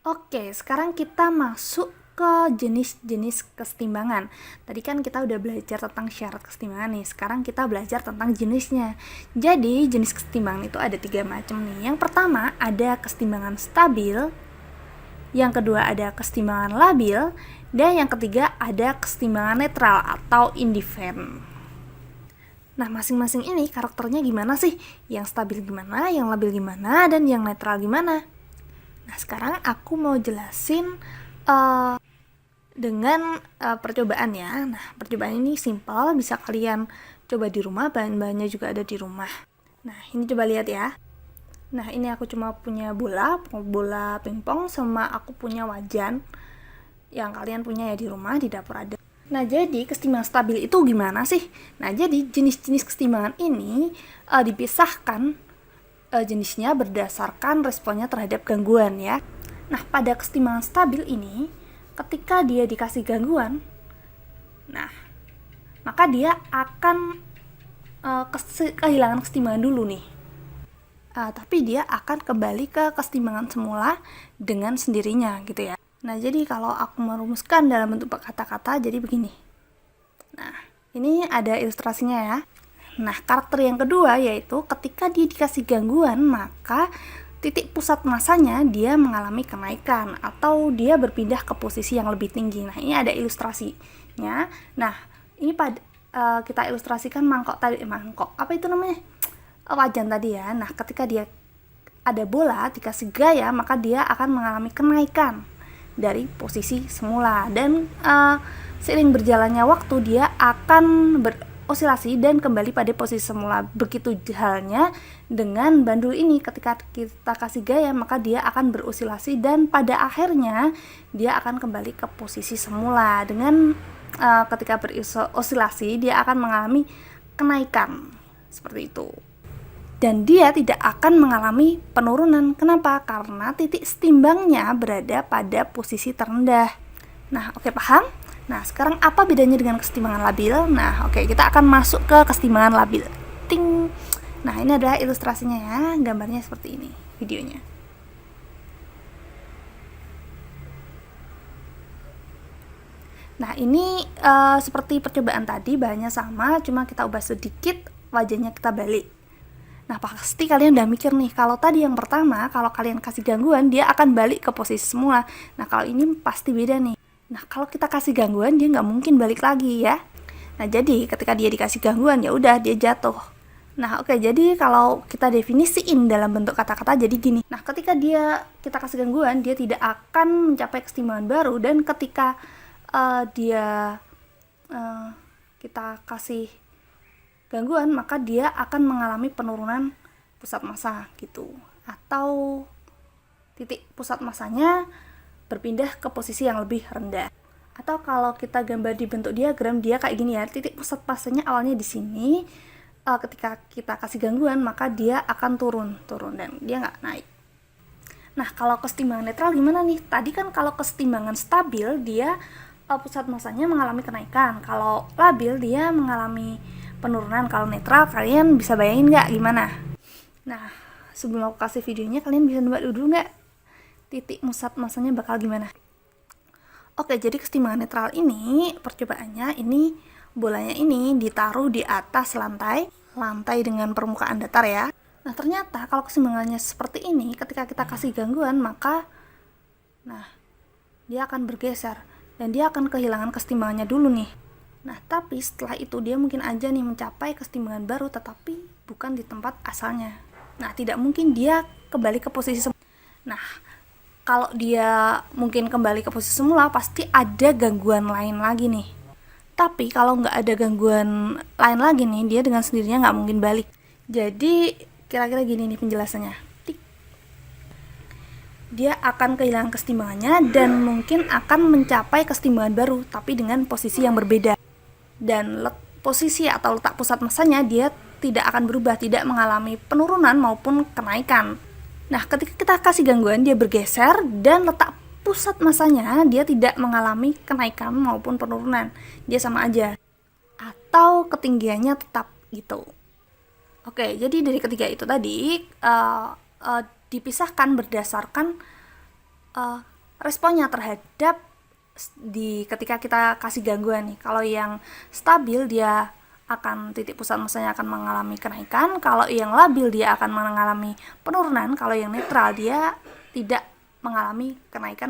Oke, sekarang kita masuk ke jenis-jenis kesetimbangan. Tadi kan kita udah belajar tentang syarat kesetimbangan nih. Sekarang kita belajar tentang jenisnya. Jadi, jenis kesetimbangan itu ada 3 macam nih. Yang pertama ada kesetimbangan stabil, yang kedua ada kesetimbangan labil, dan yang ketiga ada kesetimbangan netral atau indifferent. Nah, masing-masing ini karakternya gimana sih? Yang stabil gimana, yang labil gimana, dan yang netral gimana? Nah, sekarang aku mau jelasin dengan percobaan ya. Nah, percobaan ini simpel, bisa kalian coba di rumah, bahan-bahannya juga ada di rumah. Nah, ini coba lihat ya. Nah, ini aku cuma punya bola pingpong, sama aku punya wajan yang kalian punya ya di rumah, di dapur ada. Nah, jadi kesetimbangan stabil itu gimana sih? Nah, jadi jenis-jenis kesetimbangan ini dipisahkan jenisnya berdasarkan responnya terhadap gangguan ya. Nah, pada kesetimbangan stabil ini, ketika dia dikasih gangguan, nah, maka dia akan kehilangan kesetimbangan dulu nih. Tapi dia akan kembali ke kesetimbangan semula dengan sendirinya gitu ya. Nah, jadi kalau aku merumuskan dalam bentuk kata-kata, jadi begini. Nah, ini ada ilustrasinya ya. Nah, karakter yang kedua yaitu ketika dia dikasih gangguan, maka titik pusat masanya dia mengalami kenaikan atau dia berpindah ke posisi yang lebih tinggi. Nah, ini ada ilustrasinya. Nah, ini kita ilustrasikan mangkok tadi, apa itu namanya? Wajan tadi ya. Nah, ketika dia ada bola dikasih gaya, maka dia akan mengalami kenaikan dari posisi semula, dan seiring berjalannya waktu dia akan berosilasi dan kembali pada posisi semula. Begitu halnya dengan bandul ini, ketika kita kasih gaya maka dia akan berosilasi dan pada akhirnya dia akan kembali ke posisi semula. Dengan ketika berosilasi dia akan mengalami kenaikan seperti itu. Dan dia tidak akan mengalami penurunan. Kenapa? Karena titik setimbangnya berada pada posisi terendah. Nah, oke, paham? Nah, sekarang apa bedanya dengan kesetimbangan labil? Nah, oke, kita akan masuk ke kesetimbangan labil. Ting. Nah, ini adalah ilustrasinya ya, gambarnya seperti ini, videonya. Nah, ini seperti percobaan tadi, bahannya sama, cuma kita ubah sedikit, wajahnya kita balik. Nah, pasti kalian udah mikir nih, kalau tadi yang pertama, kalau kalian kasih gangguan, dia akan balik ke posisi semula. Nah, kalau ini pasti beda nih. Nah, kalau kita kasih gangguan, dia nggak mungkin balik lagi ya. Nah, jadi ketika dia dikasih gangguan, ya udah dia jatuh. Nah, oke, jadi kalau kita definisiin dalam bentuk kata-kata, jadi gini. Nah, ketika kita kasih gangguan, dia tidak akan mencapai kesetimbangan baru, dan ketika kita kasih gangguan, maka dia akan mengalami penurunan pusat massa gitu, atau titik pusat massanya berpindah ke posisi yang lebih rendah. Atau kalau kita gambar di bentuk diagram, dia kayak gini ya, titik pusat massanya awalnya di sini, ketika kita kasih gangguan maka dia akan turun dan dia nggak naik. Nah, kalau kesetimbangan netral gimana nih? Tadi kan kalau kesetimbangan stabil dia pusat massanya mengalami kenaikan, kalau labil dia mengalami penurunan. Kalau netral kalian bisa bayangin nggak gimana? Nah, sebelum aku kasih videonya, kalian bisa nebak dulu nggak titik pusat massanya bakal gimana? Oke, jadi kesetimbangan netral ini percobaannya, ini bolanya ini ditaruh di atas lantai dengan permukaan datar ya. Nah, ternyata kalau keseimbangannya seperti ini, ketika kita kasih gangguan maka dia akan bergeser dan dia akan kehilangan kesetimbangannya dulu nih. Nah, tapi setelah itu dia mungkin aja nih mencapai kesetimbangan baru, tetapi bukan di tempat asalnya. Nah, tidak mungkin dia kembali ke posisi semula. Nah, kalau dia mungkin kembali ke posisi semula, pasti ada gangguan lain lagi nih. Tapi kalau nggak ada gangguan lain lagi nih, dia dengan sendirinya nggak mungkin balik. Jadi, kira-kira gini nih penjelasannya. Dia akan kehilangan kesetimbangannya dan mungkin akan mencapai kesetimbangan baru, tapi dengan posisi yang berbeda. Dan posisi atau letak pusat massanya dia tidak akan berubah, tidak mengalami penurunan maupun kenaikan. Nah, ketika kita kasih gangguan, dia bergeser dan letak pusat massanya dia tidak mengalami kenaikan maupun penurunan, dia sama aja, atau ketinggiannya tetap gitu. Oke, jadi dari ketiga itu tadi dipisahkan berdasarkan responnya terhadap ketika kita kasih gangguan nih. Kalau yang stabil dia akan titik pusat masanya akan mengalami kenaikan, kalau yang labil dia akan mengalami penurunan, kalau yang netral dia tidak mengalami kenaikan